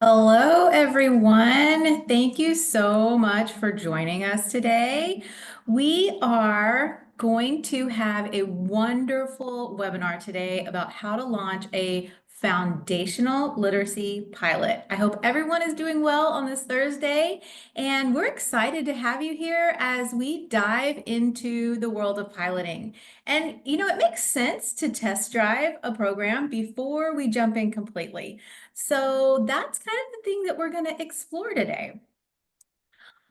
Hello, everyone. Thank you so much for joining us today. We are going to have a wonderful webinar today about how to launch a foundational literacy pilot. I hope everyone is doing well on this Thursday, and we're excited to have you here as we dive into the world of piloting. And it makes sense to test drive a program before we jump in completely. So that's kind of the thing that we're going to explore today.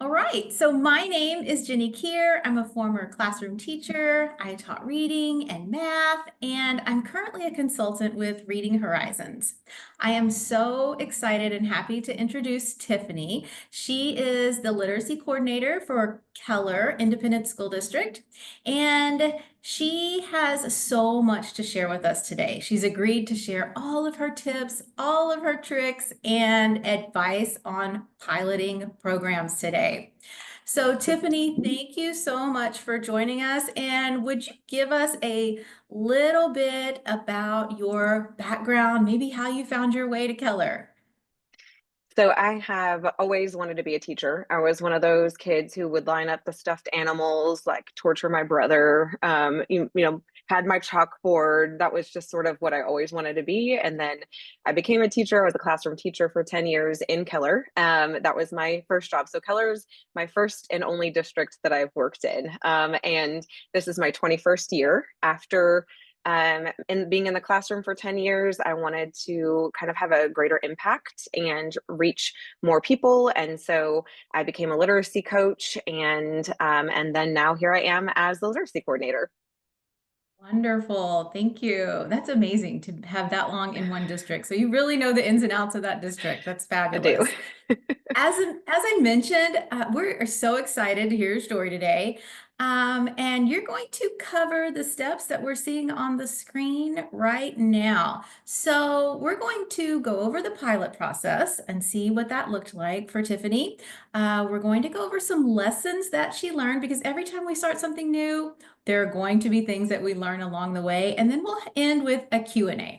All right, so my name is Jenny Keir. I'm a former classroom teacher. I taught reading and math, and I'm currently a consultant with Reading Horizons. I am so excited and happy to introduce Tiffany. She is the Literacy Coordinator for Keller Independent School District, and she has so much to share with us today. She's agreed to share all of her tips, all of her tricks, and advice on piloting programs today. So, Tiffany, thank you so much for joining us. And would you give us a little bit about your background, maybe how you found your way to Keller? So I have always wanted to be a teacher. I was one of those kids who would line up the stuffed animals, like torture my brother. Had my chalkboard. That was just sort of what I always wanted to be. And then I became a teacher. I was a classroom teacher for 10 years in Keller. That was my first job. So Keller's my first and only district that I've worked in. And this is my 21st year after and being in the classroom for 10 years, I wanted to kind of have a greater impact and reach more people. And so I became a literacy coach, and then now here I am as the literacy coordinator. Wonderful. Thank you. That's amazing to have that long in one district. So you really know the ins and outs of that district. That's I do. fabulous. As I mentioned, we're so excited to hear your story today. And you're going to cover the steps that we're seeing on the screen right now. So we're going to go over the pilot process and see what that looked like for Tiffany. We're going to go over some lessons that she learned because every time we start something new, there are going to be things that we learn along the way. And then we'll end with a Q&A.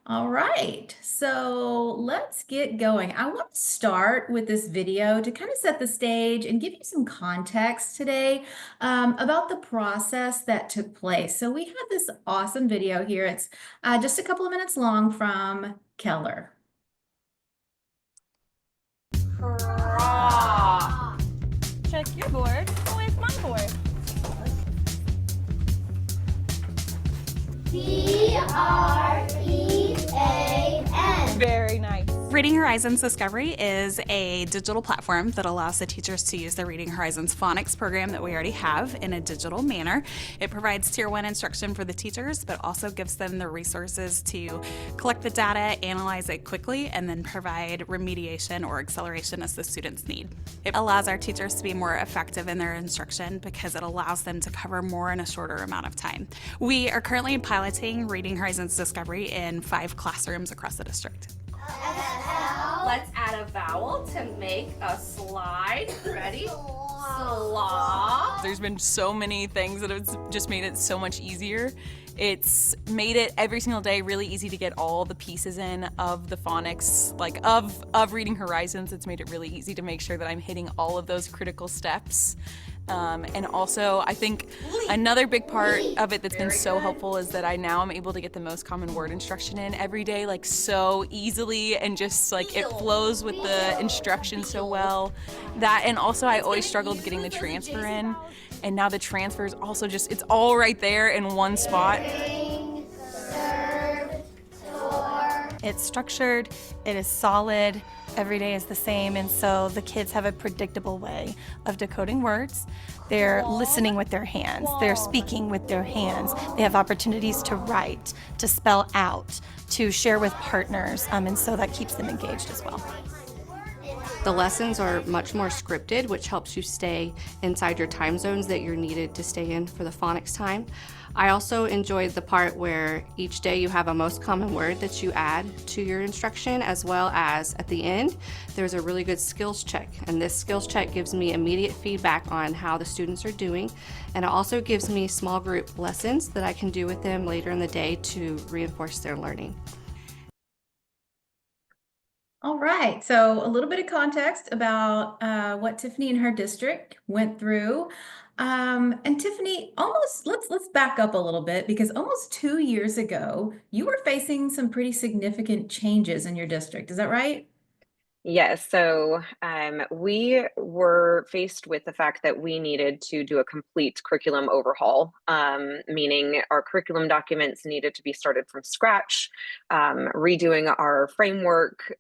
All right, so let's get going. I want to start with this video to kind of set the stage and give you some context today about the process that took place. So we have this awesome video here. It's just a couple of minutes long from Keller. Hurrah! Check your board. Oh, it's my board. Trean. Very nice. Reading Horizons Discovery is a digital platform that allows the teachers to use the Reading Horizons phonics program that we already have in a digital manner. It provides Tier 1 instruction for the teachers, but also gives them the resources to collect the data, analyze it quickly, and then provide remediation or acceleration as the students need. It allows our teachers to be more effective in their instruction because it allows them to cover more in a shorter amount of time. We are currently piloting Reading Horizons Discovery in 5 classrooms across the district. Let's add a vowel to make a slide. Ready? Slaw. There's been so many things that have just made it so much easier. It's made it every single day really easy to get all the pieces in of the phonics, like of Reading Horizons. It's made it really easy to make sure that I'm hitting all of those critical steps. And also, I think another big part of it that's been so helpful is that I now am able to get the most common word instruction in every day, like so easily, and just like it flows with the instruction so well. That, and also I always struggled getting the transfer in, and now the transfer is also just, it's all right there in one spot. It's structured, it is solid, every day is the same, and so the kids have a predictable way of decoding words. They're listening with their hands, they're speaking with their hands, they have opportunities to write, to spell out, to share with partners, and so that keeps them engaged as well. The lessons are much more scripted, which helps you stay inside your time zones that you're needed to stay in for the phonics time. I also enjoyed the part where each day you have a most common word that you add to your instruction, as well as at the end, there's a really good skills check. And this skills check gives me immediate feedback on how the students are doing. And it also gives me small group lessons that I can do with them later in the day to reinforce their learning. All right, so a little bit of context about what Tiffany and her district went through. And Tiffany, almost let's back up a little bit because almost 2 years ago, you were facing some pretty significant changes in your district. Is that right? Yes, so we were faced with the fact that we needed to do a complete curriculum overhaul, meaning our curriculum documents needed to be started from scratch, redoing our framework,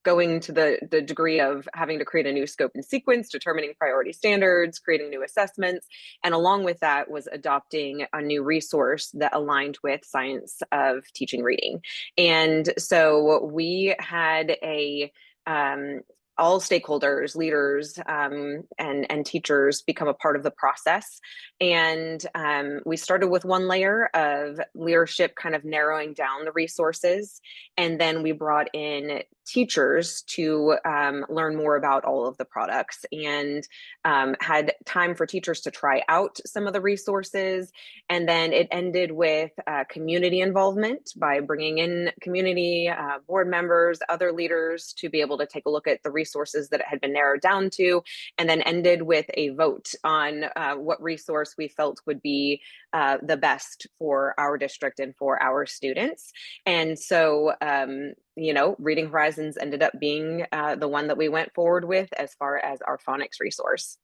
going to the degree of having to create a new scope and sequence, determining priority standards, creating new assessments, and along with that was adopting a new resource that aligned with science of teaching reading. And so we had um, all stakeholders, leaders, and teachers become a part of the process. And we started with one layer of leadership, kind of narrowing down the resources. And then we brought in teachers to learn more about all of the products and had time for teachers to try out some of the resources. And then it ended with community involvement by bringing in community board members, other leaders to be able to take a look at the resources that it had been narrowed down to, and then ended with a vote on what resource we felt would be the best for our district and for our students. And so, Reading Horizons ended up being the one that we went forward with as far as our phonics resource.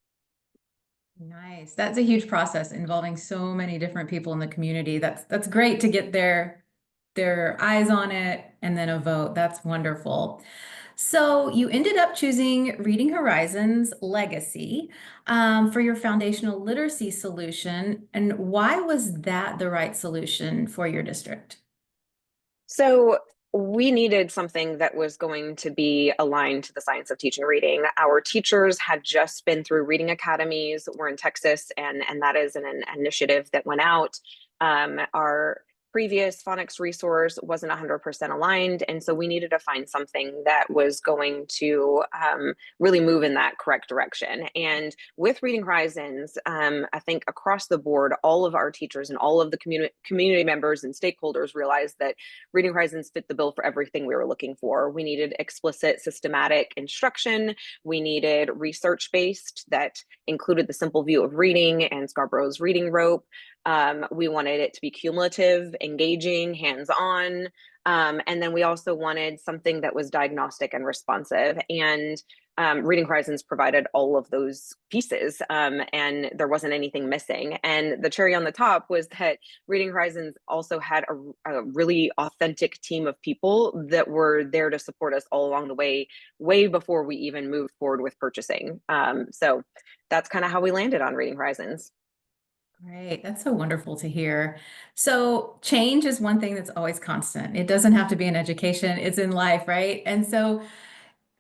Nice. That's a huge process involving so many different people in the community. That's great to get their eyes on it and then a vote. That's wonderful. So you ended up choosing Reading Horizons Legacy for your foundational literacy solution. And why was that the right solution for your district? So we needed something that was going to be aligned to the science of teaching reading. Our teachers had just been through reading academies. We're in Texas, and that is an initiative that went out. Our previous phonics resource wasn't 100% aligned, and so we needed to find something that was going to really move in that correct direction. And with Reading Horizons, I think across the board, all of our teachers and all of the community members and stakeholders realized that Reading Horizons fit the bill for everything we were looking for. We needed explicit, systematic instruction. We needed research-based that included the simple view of reading and Scarborough's reading rope. We wanted it to be cumulative, engaging, hands-on. And then we also wanted something that was diagnostic and responsive. And Reading Horizons provided all of those pieces, and there wasn't anything missing. And the cherry on the top was that Reading Horizons also had a really authentic team of people that were there to support us all along the way before we even moved forward with purchasing. So that's kind of how we landed on Reading Horizons. Great. That's so wonderful to hear. So change is one thing that's always constant. It doesn't have to be in education, it's in life, right? And so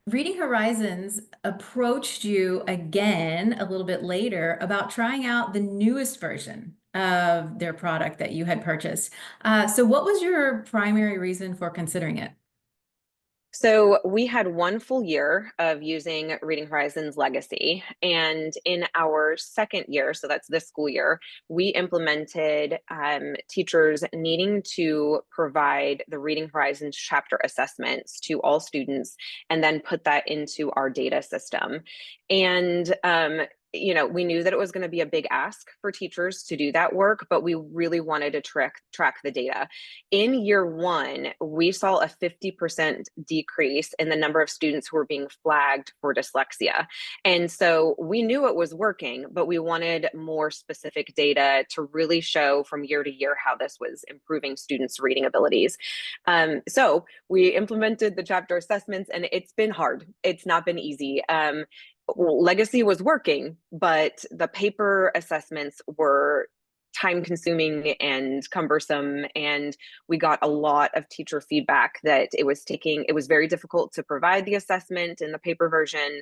Reading Horizons approached you again a little bit later about trying out the newest version of their product that you had purchased. So what was your primary reason for considering it? So we had one full year of using Reading Horizons Legacy. And in our second year, so that's this school year, we implemented teachers needing to provide the Reading Horizons chapter assessments to all students and then put that into our data system. And we knew that it was going to be a big ask for teachers to do that work, but we really wanted to track the data. In year one, we saw a 50% decrease in the number of students who were being flagged for dyslexia. And so we knew it was working, but we wanted more specific data to really show from year to year how this was improving students' reading abilities. So we implemented the chapter assessments, and it's been hard. It's not been easy. Legacy was working, but the paper assessments were time consuming and cumbersome. And we got a lot of teacher feedback that it was very difficult to provide the assessment in the paper version,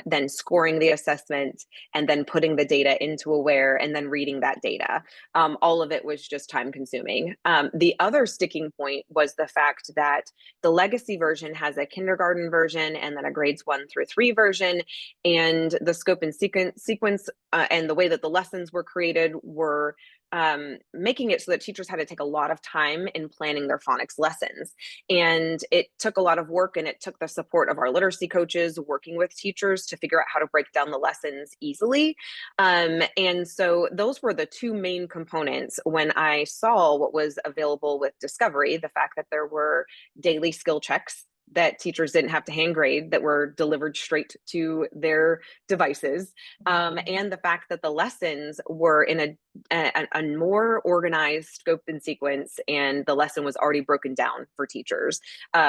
then scoring the assessment, and then putting the data into Aware and then reading that data. All of it was just time consuming. The other sticking point was the fact that the legacy version has a kindergarten version and then a grades 1 through 3 version. And the scope and sequence and the way that the lessons were created were were making it so that teachers had to take a lot of time in planning their phonics lessons. And it took a lot of work, and it took the support of our literacy coaches working with teachers to figure out how to break down the lessons easily. And so those were the two main components when I saw what was available with Discovery, the fact that there were daily skill checks that teachers didn't have to hand grade, that were delivered straight to their devices, and the fact that the lessons were in a more organized scope and sequence, and the lesson was already broken down for teachers.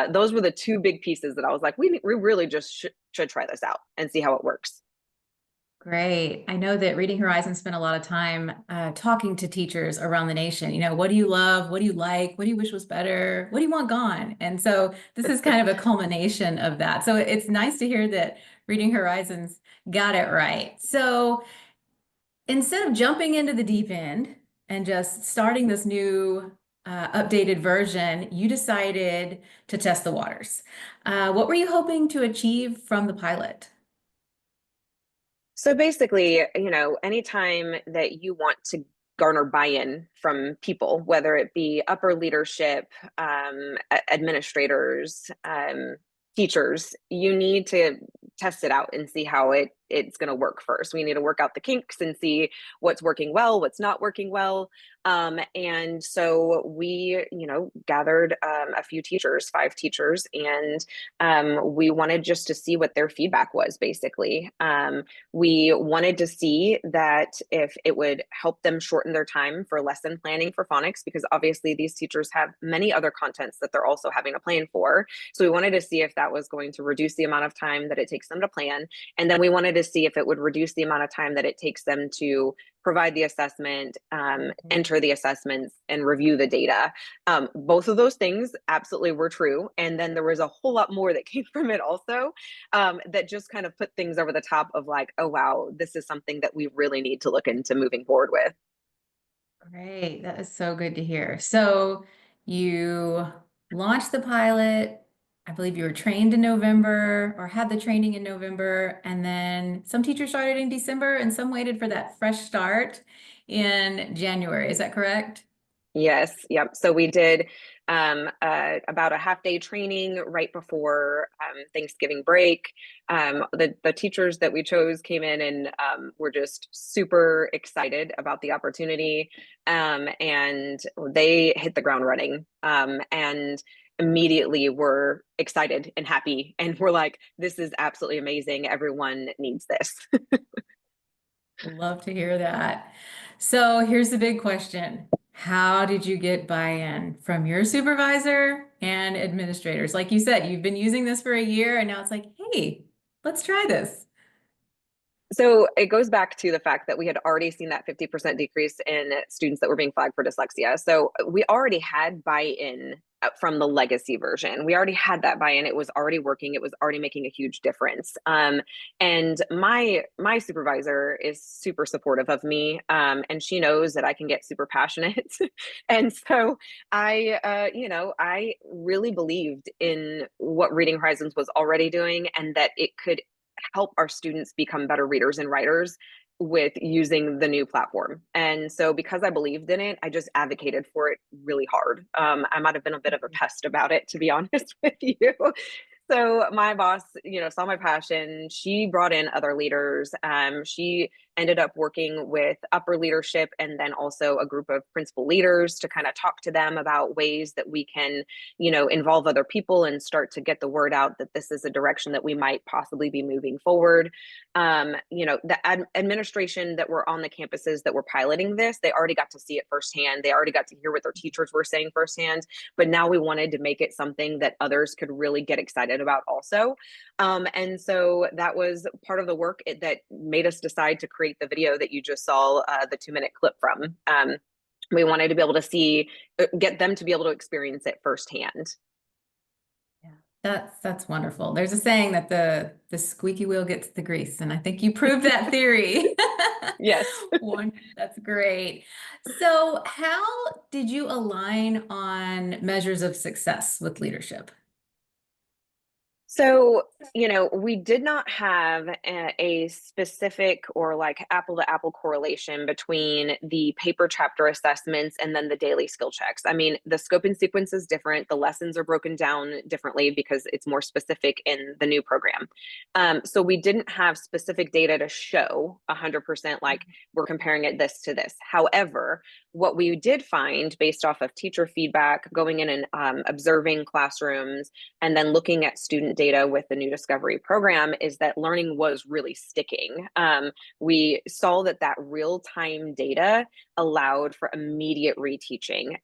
Those were the two big pieces that I was like, we really just should try this out and see how it works. Great. I know that Reading Horizons spent a lot of time talking to teachers around the nation. You know, what do you love? What do you like? What do you wish was better? What do you want gone? And so this is kind of a culmination of that. So it's nice to hear that Reading Horizons got it right. So instead of jumping into the deep end and just starting this new updated version, you decided to test the waters. What were you hoping to achieve from the pilot? So basically, anytime that you want to garner buy-in from people, whether it be upper leadership, administrators, teachers, you need to test it out and see how it's going to work first. We need to work out the kinks and see what's working well, what's not working well. And so we, gathered a few teachers, 5 teachers, and we wanted just to see what their feedback was, basically. We wanted to see that if it would help them shorten their time for lesson planning for phonics, because obviously these teachers have many other contents that they're also having to plan for. So we wanted to see if that was going to reduce the amount of time that it takes them to plan. And then we wanted to see if it would reduce the amount of time that it takes them to provide the assessment, enter the assessments, and review the data. Both of those things absolutely were true. And then there was a whole lot more that came from it also, that just kind of put things over the top of like, oh, wow, this is something that we really need to look into moving forward with. Great. That is so good to hear. So you launched the pilot. I believe you were trained in November or had the training in November. And then some teachers started in December and some waited for that fresh start in January. Is that correct? Yes. Yep. So we did about a half-day training right before Thanksgiving break. The teachers that we chose came in and were just super excited about the opportunity, and they hit the ground running, and immediately were excited and happy, and we're like, this is absolutely amazing. Everyone needs this. Love to hear that. So here's the big question. How did you get buy-in from your supervisor and administrators? Like you said, you've been using this for a year and now it's like, hey, let's try this. So it goes back to the fact that we had already seen that 50% decrease in students that were being flagged for dyslexia. So we already had buy-in from the legacy version. We already had that buy-in. It was already working. It was already making a huge difference. And my supervisor is super supportive of me, and she knows that I can get super passionate. And so I really believed in what Reading Horizons was already doing, and that it could help our students become better readers and writers with using the new platform. And so because I believed in it, I just advocated for it really hard. I might have been a bit of a pest about it, to be honest with you. So my boss, saw my passion. She brought in other leaders. She ended up working with upper leadership and then also a group of principal leaders to kind of talk to them about ways that we can, involve other people and start to get the word out that this is a direction that we might possibly be moving forward. The administration that were on the campuses that were piloting this, they already got to see it firsthand. They already got to hear what their teachers were saying firsthand. But now we wanted to make it something that others could really get excited about also. And so that was part of the work that made us decide to create the video that you just saw, the 2-minute clip from. We wanted to be able to get them to be able to experience it firsthand. Yeah, that's wonderful. There's a saying that the squeaky wheel gets the grease, and I think you proved that theory. Yes. That's great. So how did you align on measures of success with leadership? So, we did not have a specific or like apple to apple correlation between the paper chapter assessments and then the daily skill checks. I mean, the scope and sequence is different. The lessons are broken down differently because it's more specific in the new program. So we didn't have specific data to show 100% like we're comparing it this to this. However, what we did find based off of teacher feedback, going in and observing classrooms, and then looking at student data with the new Discovery program is that learning was really sticking. We saw that real-time data allowed for immediate reteaching,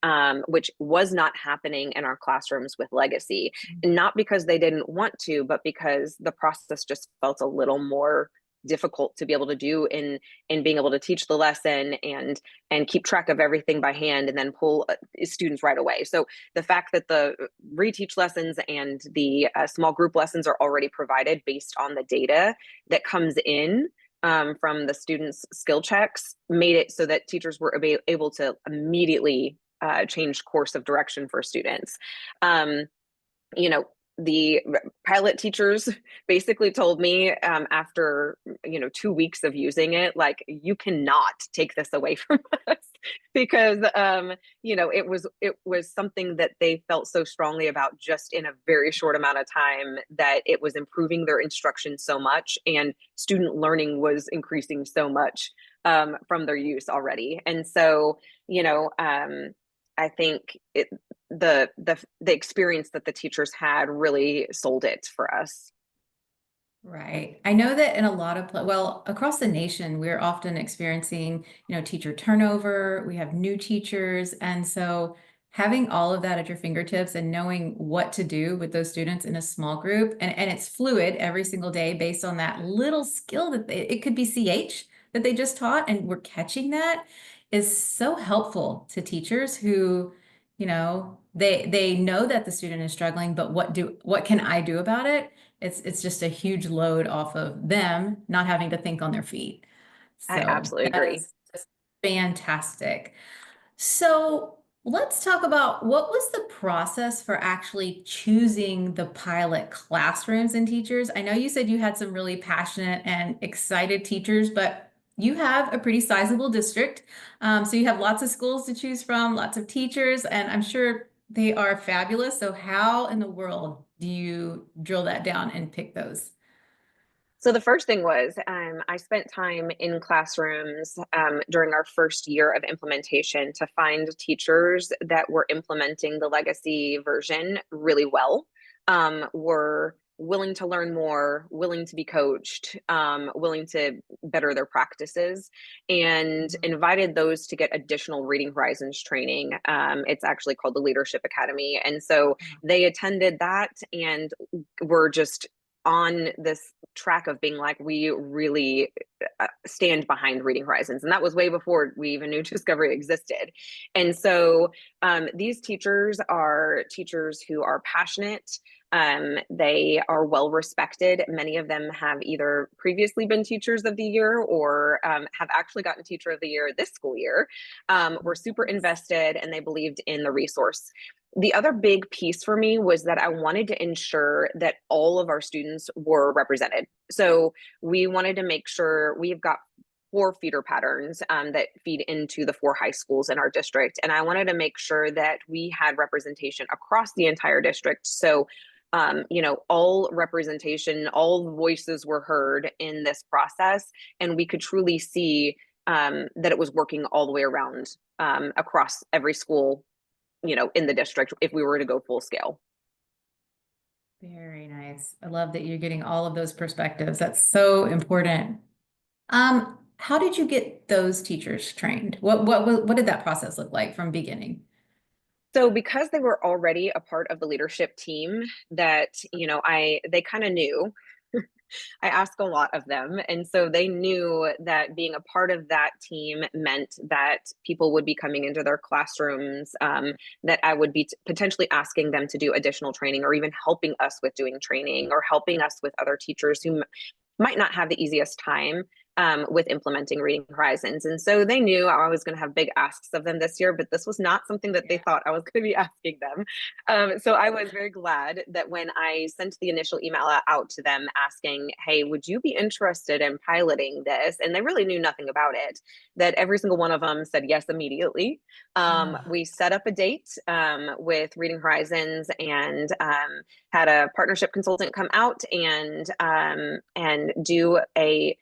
which was not happening in our classrooms with Legacy. Not because they didn't want to, but because the process just felt a little more difficult to be able to do in being able to teach the lesson and keep track of everything by hand and then pull students right away. So the fact that the reteach lessons and the small group lessons are already provided based on the data that comes in from the students' skill checks made it so that teachers were able to immediately change course of direction for students. The pilot teachers basically told me after 2 weeks of using it, like, you cannot take this away from us because it was something that they felt so strongly about just in a very short amount of time, that it was improving their instruction so much and student learning was increasing so much from their use already. And so I think the experience that the teachers had really sold it for us. Right. I know that in a lot of, across the nation, we're often experiencing, teacher turnover. We have new teachers. And so having all of that at your fingertips and knowing what to do with those students in a small group, and it's fluid every single day based on that little skill that it could be CH that they just taught, and we're catching that, is so helpful to teachers who, they know that the student is struggling, but what can I do about it? It's just a huge load off of them not having to think on their feet. I So absolutely agree. that's just fantastic. So let's talk about, what was the process for actually choosing the pilot classrooms and teachers? I know you said you had some really passionate and excited teachers, but you have a pretty sizable district. So you have lots of schools to choose from, lots of teachers, and I'm sure they are fabulous. So how in the world do you drill that down and pick those? So the first thing was I spent time in classrooms during our first year of implementation to find teachers that were implementing the Legacy version really well, were willing to learn more, willing to be coached, willing to better their practices, and invited those to get additional Reading Horizons training. It's actually called the Leadership Academy. And so they attended that and were just on this track of being like, we really stand behind Reading Horizons. And that was way before we even knew Discovery existed. And so these teachers are teachers who are passionate. They are well respected. Many of them have either previously been teachers of the year or have actually gotten teacher of the year this school year. Were super invested and they believed in the resource. The other big piece for me was that I wanted to ensure that all of our students were represented. So we wanted to make sure we've got 4 feeder patterns that feed into the 4 high schools in our district. And I wanted to make sure that we had representation across the entire district. So, all representation, all voices were heard in this process, and we could truly see that it was working all the way around across every school in the district if we were to go full scale. Very nice. I love that you're getting all of those perspectives. That's so important. How did you get those teachers trained? What did that process look like from beginning? So because they were already a part of the leadership team that, they kind of knew. I asked a lot of them. And so they knew that being a part of that team meant that people would be coming into their classrooms, that I would be potentially asking them to do additional training or even helping us with doing training or helping us with other teachers who might not have the easiest time with implementing Reading Horizons. And so they knew I was going to have big asks of them this year, but this was not something that they thought I was going to be asking them. So I was very glad that when I sent the initial email out to them asking, hey, would you be interested in piloting this? And they really knew nothing about it, that every single one of them said yes immediately. We set up a date with Reading Horizons and had a partnership consultant come out and do a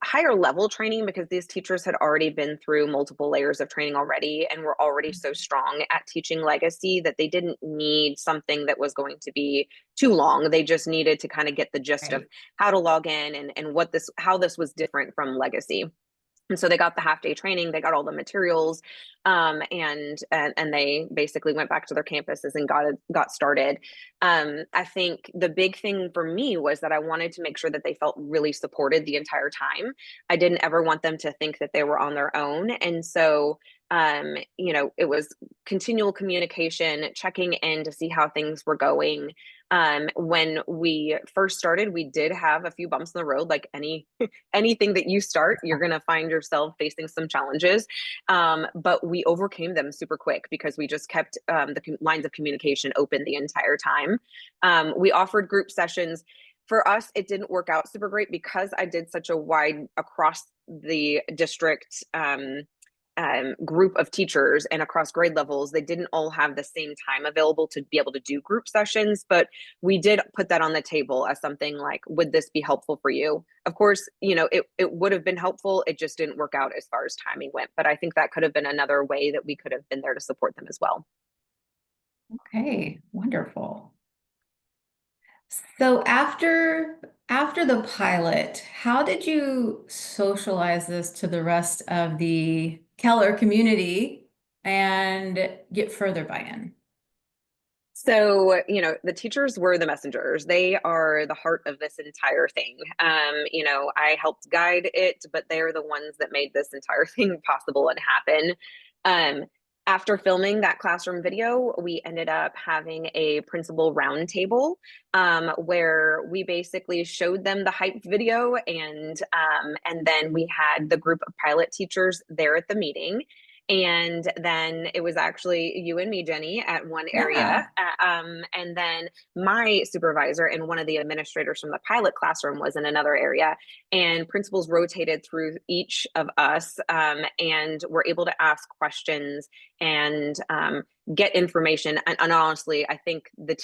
higher level training, because these teachers had already been through multiple layers of training already and were already so strong at teaching legacy that they didn't need something that was going to be too long. They just needed to kind of get the gist of how to log in and how this was different from legacy. And so they got the half-day training, they got all the materials, and they basically went back to their campuses and got started. I think the big thing for me was that I wanted to make sure that they felt really supported the entire time. I didn't ever want them to think that they were on their own. And so it was continual communication, checking in to see how things were going. When we first started, we did have a few bumps in the road, like anything that you start, you're going to find yourself facing some challenges. But we overcame them super quick because we just kept the lines of communication open the entire time. We offered group sessions. For us, it didn't work out super great because I did such a wide across the district group of teachers and across grade levels. They didn't all have the same time available to be able to do group sessions, but we did put that on the table as something like, would this be helpful for you? Of course, it would have been helpful. It just didn't work out as far as timing went, but I think that could have been another way that we could have been there to support them as well. Okay, wonderful. So after the pilot, how did you socialize this to the rest of the Keller community and get further buy-in? So, the teachers were the messengers. They are the heart of this entire thing. I helped guide it, but they're the ones that made this entire thing possible and happen. After filming that classroom video, we ended up having a principal roundtable where we basically showed them the hype video, and then we had the group of pilot teachers there at the meeting. And then it was actually you and me, Jenny, at one area. And then my supervisor and one of the administrators from the pilot classroom was in another area. And principals rotated through each of us and were able to ask questions and get information. And honestly, I think the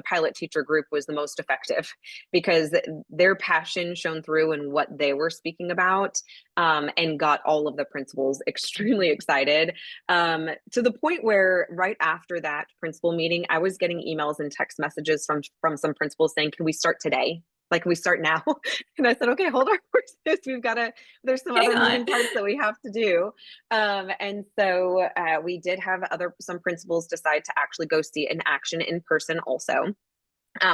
pilot teacher group was the most effective because their passion shone through in what they were speaking about, and got all of the principals extremely excited, to the point where right after that principal meeting, I was getting emails and text messages from some principals saying, can we start today? Like, we start now? And I said, okay, hold our horses. There's some other moving parts that we have to do. And so we did have some principals decide to actually go see it in action in person also,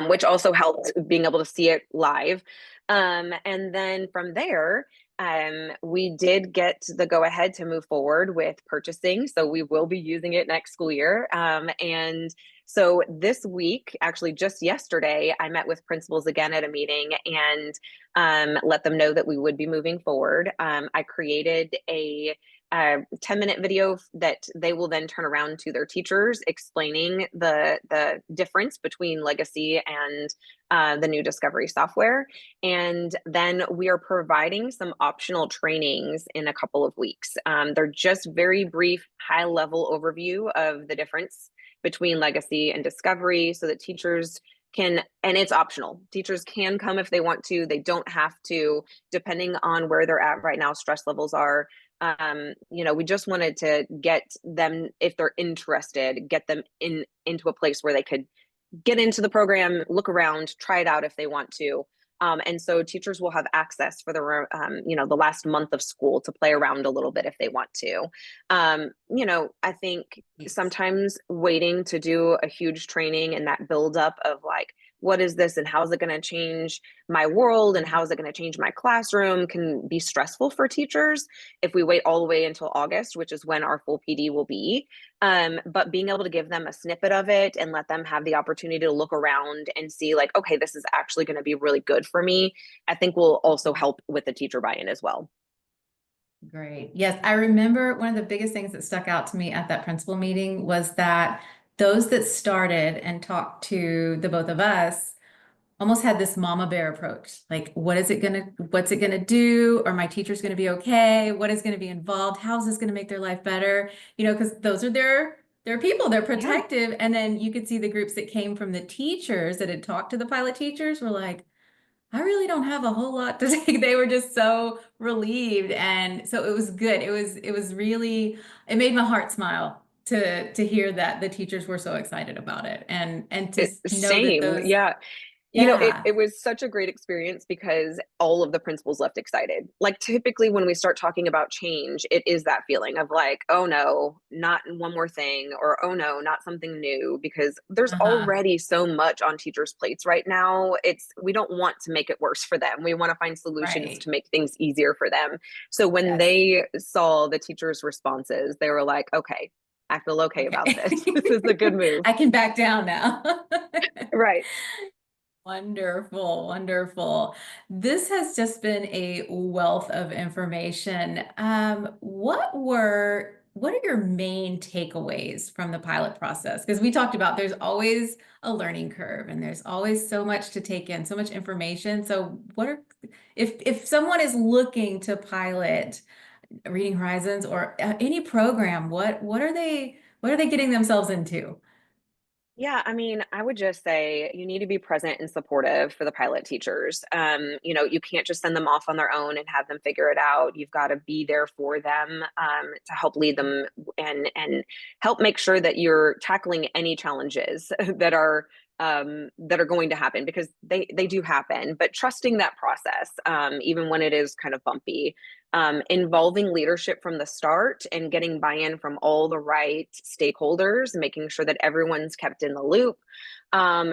which also helped being able to see it live. And then from there, we did get the go ahead to move forward with purchasing. So we will be using it next school year. And so this week, actually just yesterday, I met with principals again at a meeting and let them know that we would be moving forward. I created a 10-minute video that they will then turn around to their teachers explaining the difference between legacy and the new Discovery software. And then we are providing some optional trainings in a couple of weeks. They're just very brief, high-level overview of the difference between legacy and Discovery so that teachers can, and it's optional. Teachers can come if they want to. They don't have to, depending on where they're at right now, stress levels are. We just wanted to get them, if they're interested, get them into a place where they could get into the program, look around, try it out if they want to. And so teachers will have access for the last month of school to play around a little bit if they want to. I think sometimes waiting to do a huge training and that buildup of like what is this and how is it going to change my world and how is it going to change my classroom can be stressful for teachers if we wait all the way until August, which is when our full PD will be. But being able to give them a snippet of it and let them have the opportunity to look around and see like, okay, this is actually going to be really good for me, I think will also help with the teacher buy-in as well. Great. Yes, I remember one of the biggest things that stuck out to me at that principal meeting was that those that started and talked to the both of us almost had this mama bear approach. Like, what's it gonna do? Are my teachers gonna be okay? What is gonna be involved? How is this gonna make their life better? You know, because those are their people, they're protective. And then you could see the groups that came from the teachers that had talked to the pilot teachers were like, I really don't have a whole lot to take. They were just so relieved. And so it was good. It was really, it made my heart smile to hear that the teachers were so excited about it and to know that Same. those, Yeah. You know, yeah, it was such a great experience because all of the principals left excited. Like typically when we start talking about change, it is that feeling of like, oh no, not one more thing, or oh no, not something new, because there's already so much on teachers' plates right now. We don't want to make it worse for them. We want to find solutions right. to make things easier for them. So when Yes. they saw the teachers' responses, they were like, okay, I feel okay about this. This is a good move. I can back down now. Right. Wonderful, wonderful. This has just been a wealth of information. What are your main takeaways from the pilot process? Because we talked about there's always a learning curve and there's always so much to take in, so much information. So if someone is looking to pilot Reading Horizons or any program, what are they getting themselves into? Yeah, I mean, I would just say you need to be present and supportive for the pilot teachers. You know, you can't just send them off on their own and have them figure it out. You've got to be there for them to help lead them and help make sure that you're tackling any challenges that are going to happen, because they do happen. But trusting that process, even when it is kind of bumpy, involving leadership from the start and getting buy-in from all the right stakeholders, making sure that everyone's kept in the loop,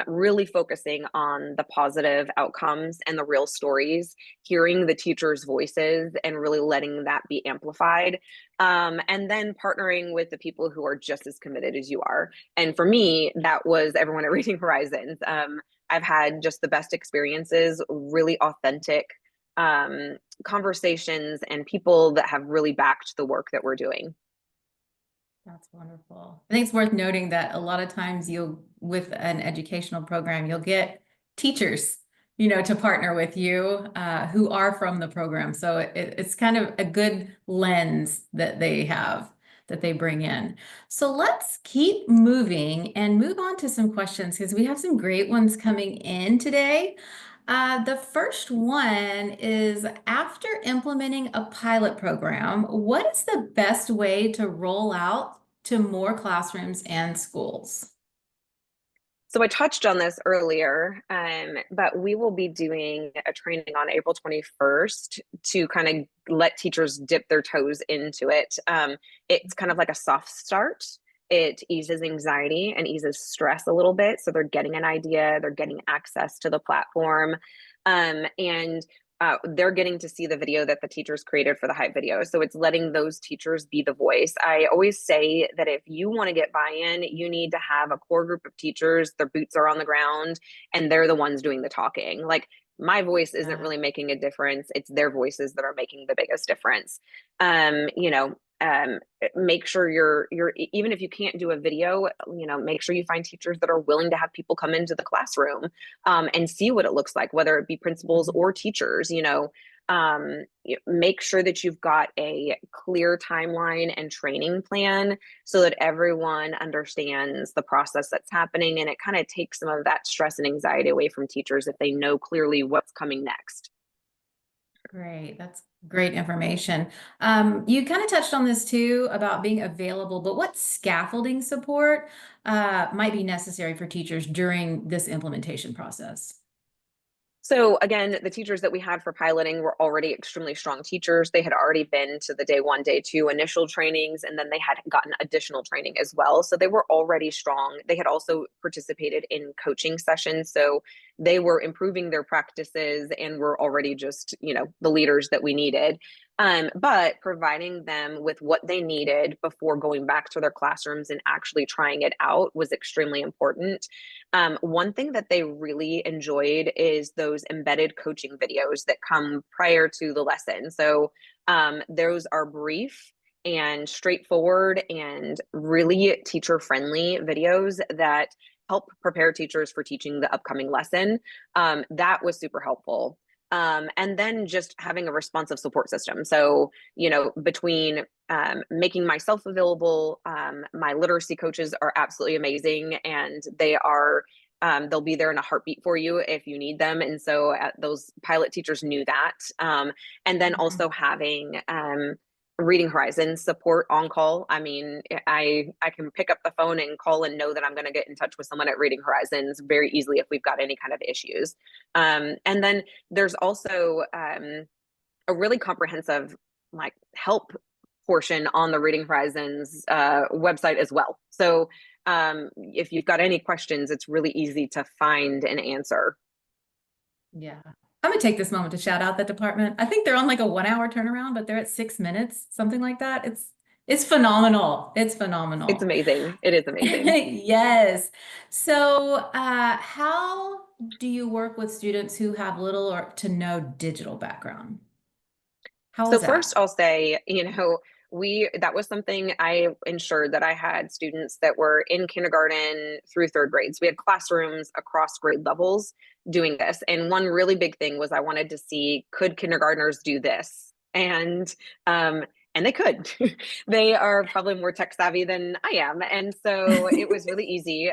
really focusing on the positive outcomes and the real stories, hearing the teachers' voices and really letting that be amplified. And then partnering with the people who are just as committed as you are. And for me, that was everyone at Reading Horizons. I've had just the best experiences, really authentic conversations, and people that have really backed the work that we're doing. That's wonderful. I think it's worth noting that a lot of times with an educational program, you'll get teachers, to partner with you who are from the program. So it's kind of a good lens that they bring in. So let's keep moving and move on to some questions because we have some great ones coming in today. The first one is, after implementing a pilot program, what is the best way to roll out to more classrooms and schools? So I touched on this earlier, but we will be doing a training on April 21st to kind of let teachers dip their toes into it. It's kind of like a soft start. It eases anxiety and eases stress a little bit. So they're getting an idea, they're getting access to the platform, and they're getting to see the video that the teachers created for the hype video. So it's letting those teachers be the voice. I always say that if you want to get buy-in, you need to have a core group of teachers, their boots are on the ground, and they're the ones doing the talking. Like, my voice isn't really making a difference. It's their voices that are making the biggest difference. You know, make sure you're even if you can't do a video, make sure you find teachers that are willing to have people come into the classroom and see what it looks like, whether it be principals or teachers. Make sure that you've got a clear timeline and training plan so that everyone understands the process that's happening, and it kind of takes some of that stress and anxiety away from teachers if they know clearly what's coming next. Great. That's great information. You kind of touched on this too about being available, but what scaffolding support might be necessary for teachers during this implementation process? So again, the teachers that we had for piloting were already extremely strong teachers. They had already been to the day 1, day 2 initial trainings, and then they had gotten additional training as well. So they were already strong. They had also participated in coaching sessions. So they were improving their practices and were already just, the leaders that we needed. But providing them with what they needed before going back to their classrooms and actually trying it out was extremely important. One thing that they really enjoyed is those embedded coaching videos that come prior to the lesson. So those are brief and straightforward and really teacher friendly videos that help prepare teachers for teaching the upcoming lesson. That was super helpful. And then just having a responsive support system. So, between making myself available, my literacy coaches are absolutely amazing, and they'll be there in a heartbeat for you if you need them. And so those pilot teachers knew that. And then also having Reading Horizons support on call. I mean, I can pick up the phone and call and know that I'm going to get in touch with someone at Reading Horizons very easily if we've got any kind of issues. And then there's also a really comprehensive help portion on the Reading Horizons website as well. So if you've got any questions, it's really easy to find an answer. Yeah. I'm gonna take this moment to shout out that department. I think they're on like a 1-hour turnaround, but they're at 6 minutes, something like that. It's phenomenal. It's phenomenal. It's amazing. It is amazing. Yes. So, how do you work with students who have little or to no digital background? How So is first that? I'll say, that was something I ensured that I had students that were in kindergarten through 3rd grades. We had classrooms across grade levels doing this. And one really big thing was I wanted to see, could kindergartners do this? And they could. They are probably more tech savvy than I am. And so it was really easy.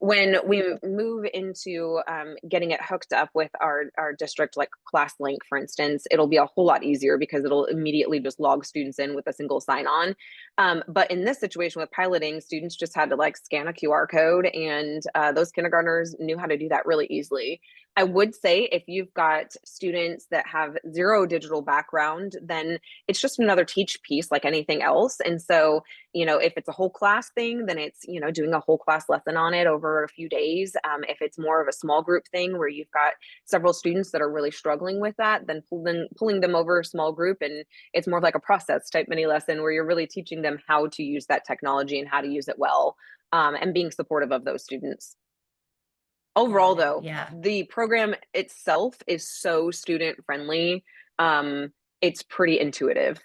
When we move into getting it hooked up with our district, like ClassLink, for instance, it'll be a whole lot easier because it'll immediately just log students in with a single sign-on. But in this situation with piloting, students just had to scan a QR code, and those kindergartners knew how to do that really easily. I would say if you've got students that have zero digital background, then it's just another teach piece like anything else. And so, if it's a whole class thing, then it's, doing a whole class lesson on it over a few days. If it's more of a small group thing where you've got several students that are really struggling with that, then pulling them over a small group, and it's more of like a process type mini lesson where you're really teaching them how to use that technology and how to use it well, and being supportive of those students. Overall, though, Yeah. the program itself is so student friendly. It's pretty intuitive.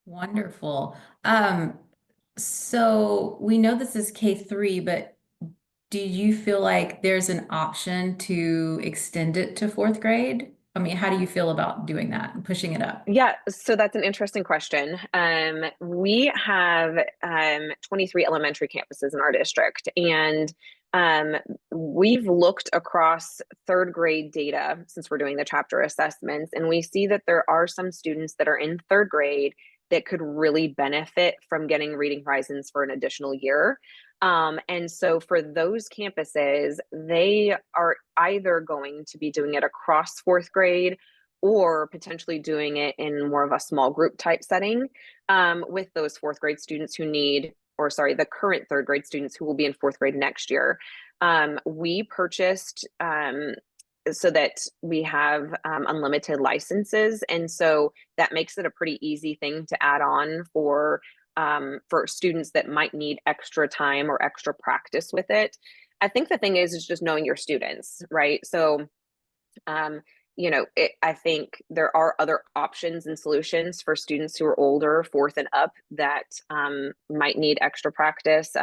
Wonderful. So we know this is K3, but do you feel like there's an option to extend it to 4th grade? I mean, how do you feel about doing that and pushing it up? Yeah, so that's an interesting question. We have 23 elementary campuses in our district, and we've looked across 3rd grade data since we're doing the chapter assessments, and we see that there are some students that are in 3rd grade that could really benefit from getting Reading Horizons for an additional year. And so for those campuses, they are either going to be doing it across 4th grade or potentially doing it in more of a small group type setting, with those 4th grade students the current 3rd grade students who will be in 4th grade next year. We purchased so that we have unlimited licenses. And so that makes it a pretty easy thing to add on for students that might need extra time or extra practice with it. I think the thing is just knowing your students, right? So I think there are other options and solutions for students who are older, 4th and up, that might need extra practice.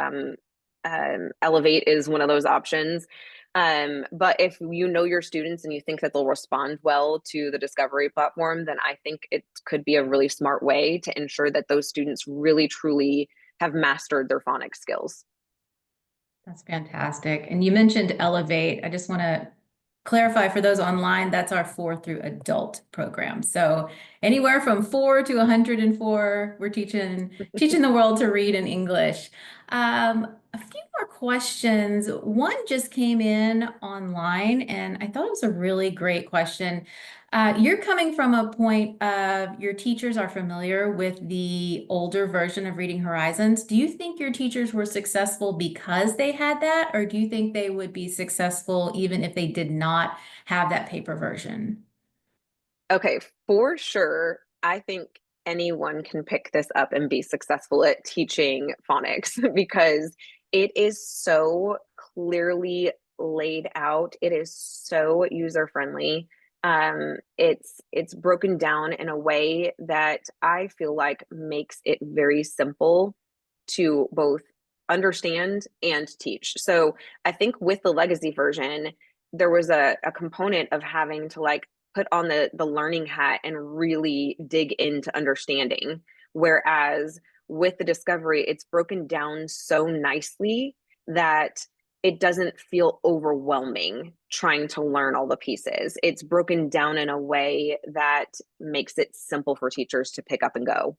Elevate is one of those options. But if you know your students and you think that they'll respond well to the Discovery platform, then I think it could be a really smart way to ensure that those students really, truly have mastered their phonics skills. That's fantastic. And you mentioned Elevate. I just want to clarify for those online, that's our 4 through adult program. So anywhere from 4 to 104. We're teaching the world to read in English. A few more questions. One just came in online, and I thought it was a really great question. You're coming from a point of your teachers are familiar with the older version of Reading Horizons. Do you think your teachers were successful because they had that, or do you think they would be successful even if they did not have that paper version? Okay, for sure. I think anyone can pick this up and be successful at teaching phonics because it is so clearly laid out. It is so user friendly. It's broken down in a way that I feel like makes it very simple to both understand and teach. So I think with the legacy version, there was a component of having to like put on the learning hat and really dig into understanding. Whereas with the discovery, it's broken down so nicely that it doesn't feel overwhelming trying to learn all the pieces. It's broken down in a way that makes it simple for teachers to pick up and go.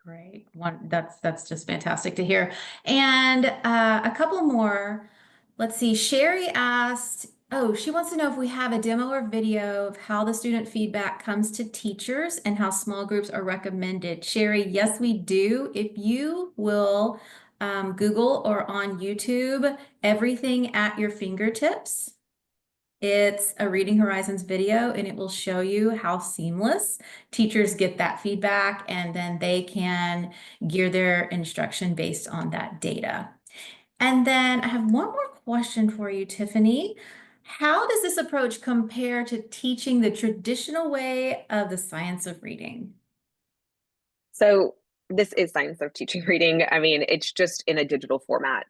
Great. That's just fantastic to hear. And a couple more. Let's see. Sherry asked, oh, she wants to know if we have a demo or video of how the student feedback comes to teachers and how small groups are recommended. Sherry, yes, we do. If you will Google or on YouTube, everything at your fingertips. It's a Reading Horizons video, and it will show you how seamless teachers get that feedback, and then they can gear their instruction based on that data. And then I have one more question for you, Tiffany. How does this approach compare to teaching the traditional way of the science of reading? So this is science of teaching reading. I mean, it's just in a digital format.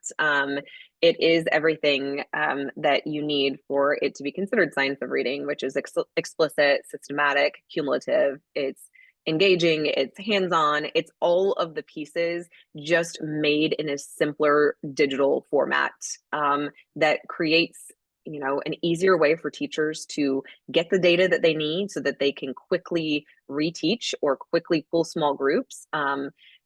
It is everything that you need for it to be considered science of reading, which is explicit, systematic, cumulative. It's engaging, it's hands-on, it's all of the pieces just made in a simpler digital format that creates an easier way for teachers to get the data that they need so that they can quickly reteach or quickly pull small groups.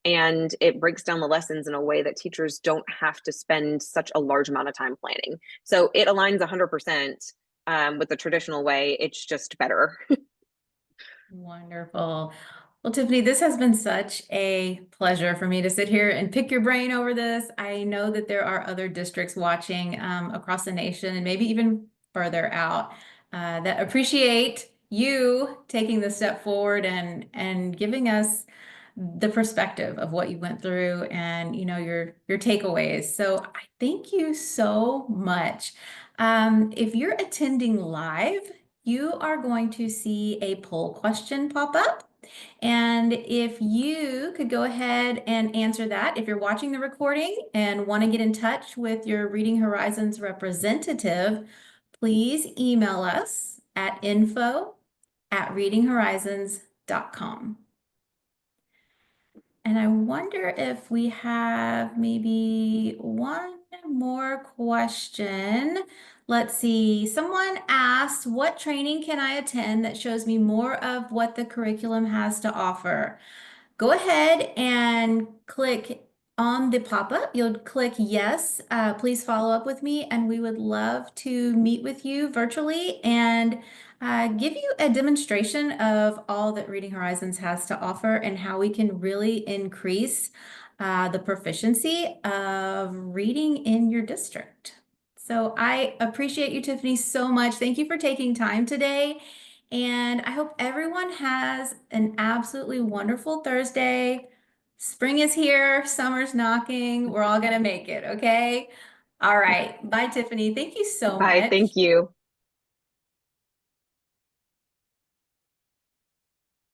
And it breaks down the lessons in a way that teachers don't have to spend such a large amount of time planning. So it aligns 100% with the traditional way. It's just better. Wonderful. Well, Tiffany, this has been such a pleasure for me to sit here and pick your brain over this. I know that there are other districts watching across the nation and maybe even further out that appreciate you taking the step forward and giving us the perspective of what you went through and your takeaways. So I thank you so much. If you're attending live, you are going to see a poll question pop up. And if you could go ahead and answer that, if you're watching the recording and want to get in touch with your Reading Horizons representative, please email us at info@readinghorizons.com. And I wonder if we have maybe one more question. Let's see. Someone asked, what training can I attend that shows me more of what the curriculum has to offer? Go ahead and click on the pop-up. You'll click yes. Please follow up with me, and we would love to meet with you virtually and give you a demonstration of all that Reading Horizons has to offer and how we can really increase the proficiency of reading in your district. So I appreciate you, Tiffany, so much. Thank you for taking time today. And I hope everyone has an absolutely wonderful Thursday. Spring is here, summer's knocking. We're all going to make it, okay? All right. Bye, Tiffany. Thank you so Bye. much. Thank you.